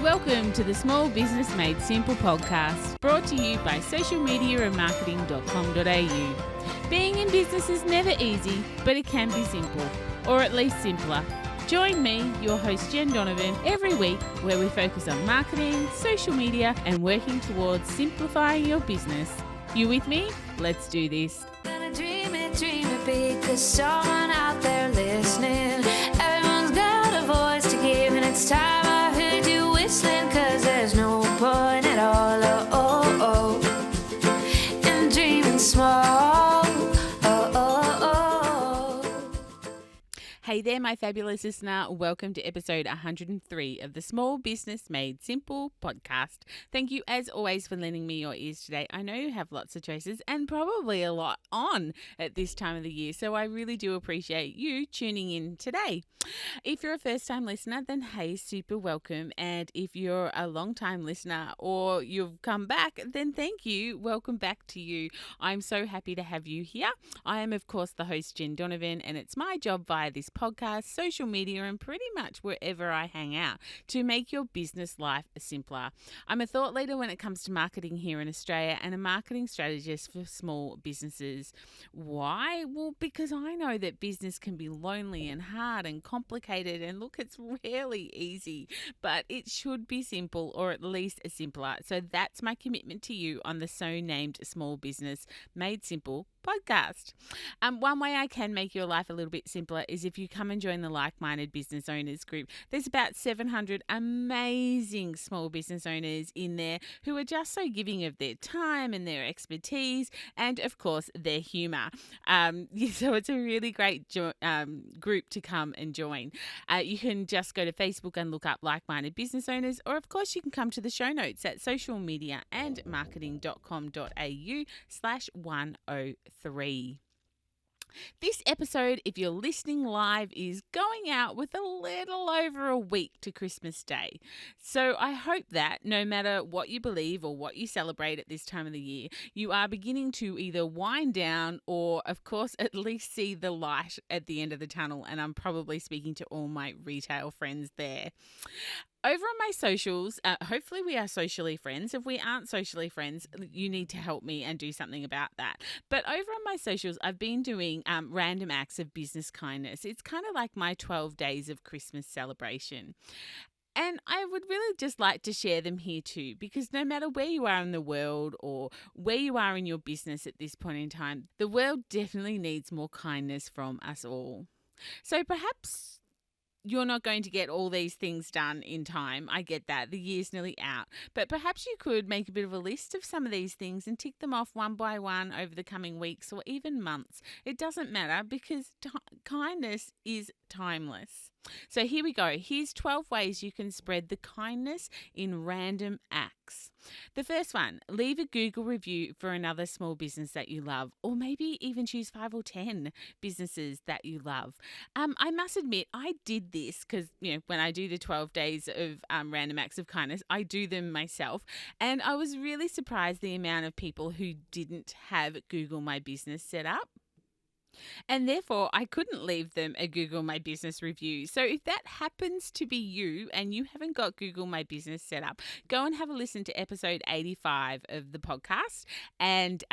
Welcome to the Small Business Made Simple podcast, brought to you by socialmediaandmarketing.com.au. Being in business is never easy, but it can be simple, or at least simpler. Join me, your host Jen Donovan, every week where we focus on marketing, social media, and working towards simplifying your business. You with me? Let's do this. Gonna dream it big, 'cause someone out there listening. Everyone's got a voice to give, and it's time I heard you whistling, 'cause there's no point at all, in dreaming small. Hey there, my fabulous listener. Welcome to episode 103 of the Small Business Made Simple podcast. Thank you, as always, for lending me your ears today. I know you have lots of choices and probably a lot on at this time of the year, so I really do appreciate you tuning in today. If you're a first-time listener, then hey, super welcome. And if you're a long-time listener or you've come back, then thank you. Welcome back to you. I'm so happy to have you here. I am, of course, the host, Jen Donovan, and it's my job via this podcast, social media, and pretty much wherever I hang out to make your business life simpler. I'm a thought leader when it comes to marketing here in Australia and a marketing strategist for small businesses. Why? Well, because I know that business can be lonely and hard and complicated, and look, it's rarely easy, but it should be simple, or at least simpler. So that's my commitment to you on the so named Small Business Made Simple podcast. One way I can make your life a little bit simpler is if you come and join the Like-Minded Business Owners group. There's about 700 amazing small business owners in there who are just so giving of their time and their expertise and, of course, their humour. So it's a really great group to come and join. You can just go to Facebook and look up Like-Minded Business Owners, or, of course, you can come to the show notes at socialmediaandmarketing.com.au/103. This episode, if you're listening live, is going out with a little over a week to Christmas Day. So I hope that no matter what you believe or what you celebrate at this time of the year, you are beginning to either wind down or, of course, at least see the light at the end of the tunnel. And I'm probably speaking to all my retail friends there. Over on my socials, hopefully we are socially friends. If we aren't socially friends, you need to help me and do something about that. But over on my socials, I've been doing random acts of business kindness. It's kind of like my 12 days of Christmas celebration. And I would really just like to share them here too, because no matter where you are in the world or where you are in your business at this point in time, the world definitely needs more kindness from us all. So perhaps you're not going to get all these things done in time. I get that. The year's nearly out. But perhaps you could make a bit of a list of some of these things and tick them off one by one over the coming weeks or even months. It doesn't matter, because kindness is timeless. So here we go. Here's 12 ways you can spread the kindness in random acts. The first one, leave a Google review for another small business that you love, or maybe even choose 5 or 10 businesses that you love. I must admit, I did this because, when I do the 12 days of random acts of kindness, I do them myself. And I was really surprised the amount of people who didn't have Google My Business set up. And therefore, I couldn't leave them a Google My Business review. So if that happens to be you and you haven't got Google My Business set up, go and have a listen to episode 85 of the podcast. And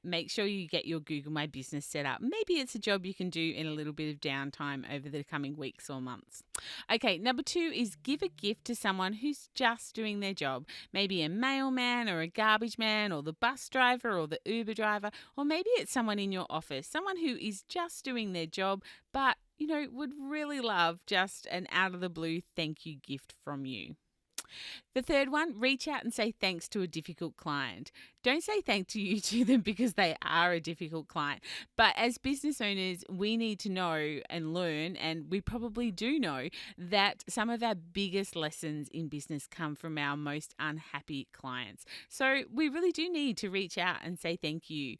make sure you get your Google My Business set up. Maybe it's a job you can do in a little bit of downtime over the coming weeks or months. Okay, number 2 is give a gift to someone who's just doing their job. Maybe a mailman or a garbage man or the bus driver or the Uber driver, or maybe it's someone in your office, someone who is just doing their job, but, would really love just an out of the blue thank you gift from you. The third one, reach out and say thanks to a difficult client. Don't say thank you to them because they are a difficult client. But as business owners, we need to know and learn, and we probably do know, that some of our biggest lessons in business come from our most unhappy clients. So we really do need to reach out and say thank you.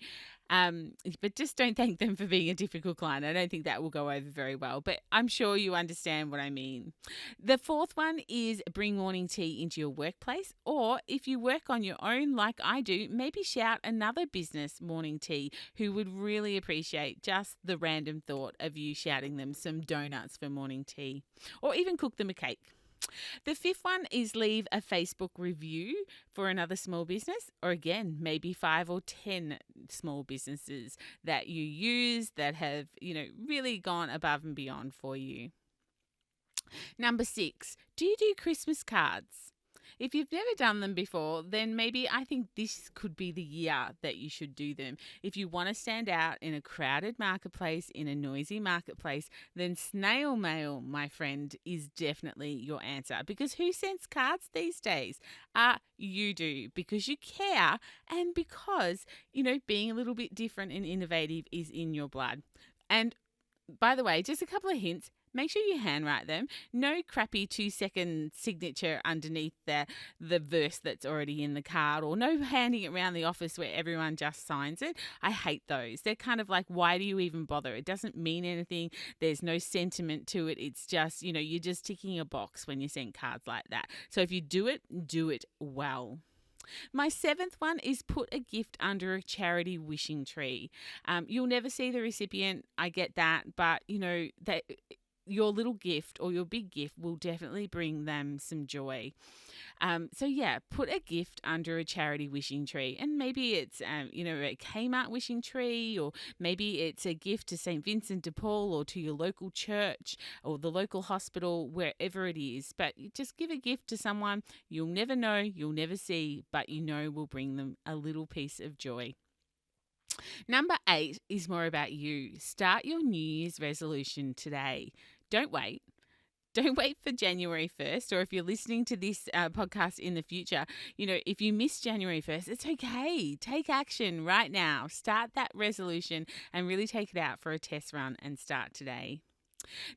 But just don't thank them for being a difficult client. I don't think that will go over very well, but I'm sure you understand what I mean. The fourth one is bring morning tea into your workplace, or if you work on your own like I do, maybe shout another business morning tea who would really appreciate just the random thought of you shouting them some donuts for morning tea, or even cook them a cake. The fifth one is leave a Facebook review for another small business, or again, maybe 5 or 10 small businesses that you use that have, really gone above and beyond for you. Number 6, do you do Christmas cards? If you've never done them before, then maybe I think this could be the year that you should do them. If you want to stand out in a crowded marketplace, in a noisy marketplace, then snail mail, my friend, is definitely your answer. Because who sends cards these days? You do, because you care and because, being a little bit different and innovative is in your blood. And by the way, just a couple of hints. Make sure you handwrite them. No crappy 2-second signature underneath the verse that's already in the card, or no handing it around the office where everyone just signs it. I hate those. They're kind of like, why do you even bother? It doesn't mean anything. There's no sentiment to it. It's just, you're just ticking a box when you send cards like that. So if you do it well. My 7th one is put a gift under a charity wishing tree. You'll never see the recipient. I get that, but your little gift or your big gift will definitely bring them some joy. Put a gift under a charity wishing tree. And maybe it's, a Kmart wishing tree, or maybe it's a gift to St. Vincent de Paul or to your local church or the local hospital, wherever it is. But just give a gift to someone you'll never know, you'll never see, but will bring them a little piece of joy. Number 8 is more about you. Start your New Year's resolution today. Don't wait. Don't wait for January 1st, or if you're listening to this podcast in the future, if you miss January 1st, it's okay. Take action right now. Start that resolution and really take it out for a test run and start today.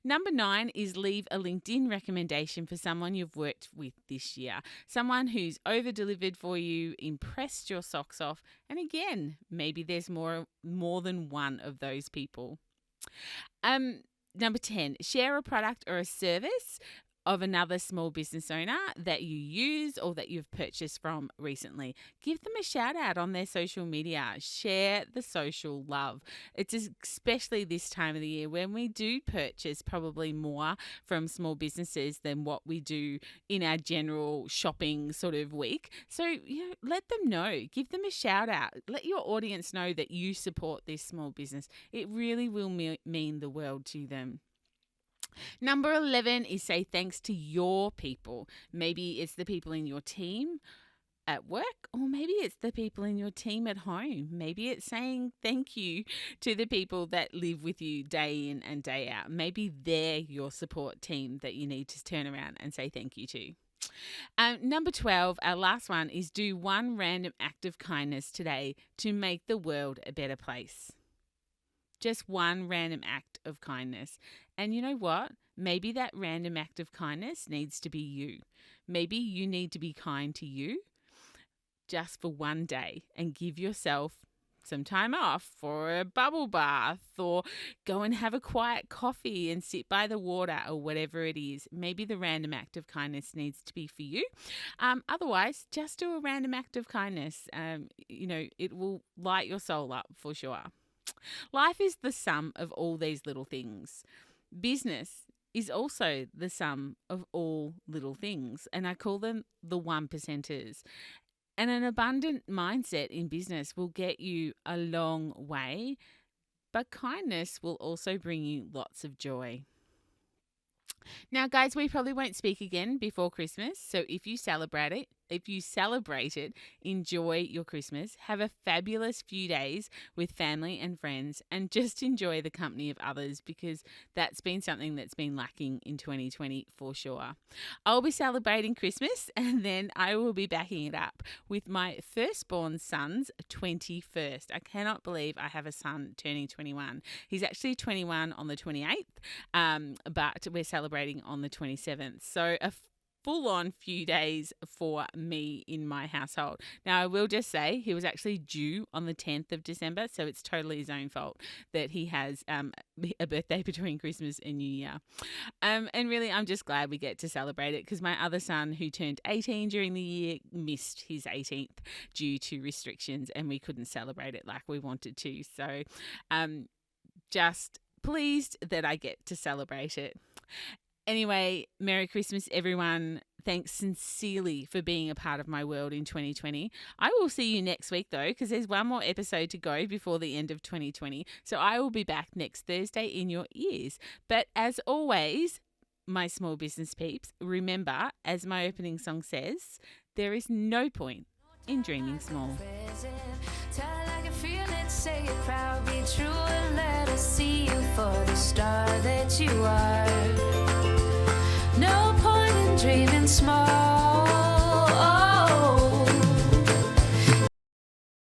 Number 9 is leave a LinkedIn recommendation for someone you've worked with this year. Someone who's over-delivered for you, impressed your socks off, and again, maybe there's more than one of those people. Number 10, share a product or a service of another small business owner that you use or that you've purchased from recently. Give them a shout out on their social media. Share the social love. It's especially this time of the year when we do purchase probably more from small businesses than what we do in our general shopping sort of week. So, let them know. Give them a shout out. Let your audience know that you support this small business. It really will mean the world to them. Number 11 is say thanks to your people. Maybe it's the people in your team at work, or maybe it's the people in your team at home. Maybe it's saying thank you to the people that live with you day in and day out. Maybe they're your support team that you need to turn around and say thank you to. Number 12, our last one, is do one random act of kindness today to make the world a better place. Just one random act of kindness. And you know what? Maybe that random act of kindness needs to be you. Maybe you need to be kind to you just for one day and give yourself some time off for a bubble bath, or go and have a quiet coffee and sit by the water, or whatever it is. Maybe the random act of kindness needs to be for you. Otherwise, just do a random act of kindness. It will light your soul up for sure. Life is the sum of all these little things. Business is also the sum of all little things, and I call them the 1%ers. And an abundant mindset in business will get you a long way, but kindness will also bring you lots of joy. Now, guys, we probably won't speak again before Christmas, so if you celebrate it, enjoy your Christmas. Have a fabulous few days with family and friends, and just enjoy the company of others, because that's been something that's been lacking in 2020 for sure. I'll be celebrating Christmas, and then I will be backing it up with my firstborn son's 21st. I cannot believe I have a son turning 21. He's actually 21 on the 28th, but we're celebrating on the 27th. So a full-on few days for me in my household. Now, I will just say he was actually due on the 10th of December, so it's totally his own fault that he has a birthday between Christmas and New Year. And really, I'm just glad we get to celebrate it, because my other son, who turned 18 during the year, missed his 18th due to restrictions, and we couldn't celebrate it like we wanted to. So just pleased that I get to celebrate it. Anyway, Merry Christmas, everyone. Thanks sincerely for being a part of my world in 2020. I will see you next week, though, because there's one more episode to go before the end of 2020. So I will be back next Thursday in your ears. But as always, my small business peeps, remember, as my opening song says, there is no point in dreaming small. Tell it like you feel it, say it proud, be true, and let us see you for the star that you are. No point in dreaming small.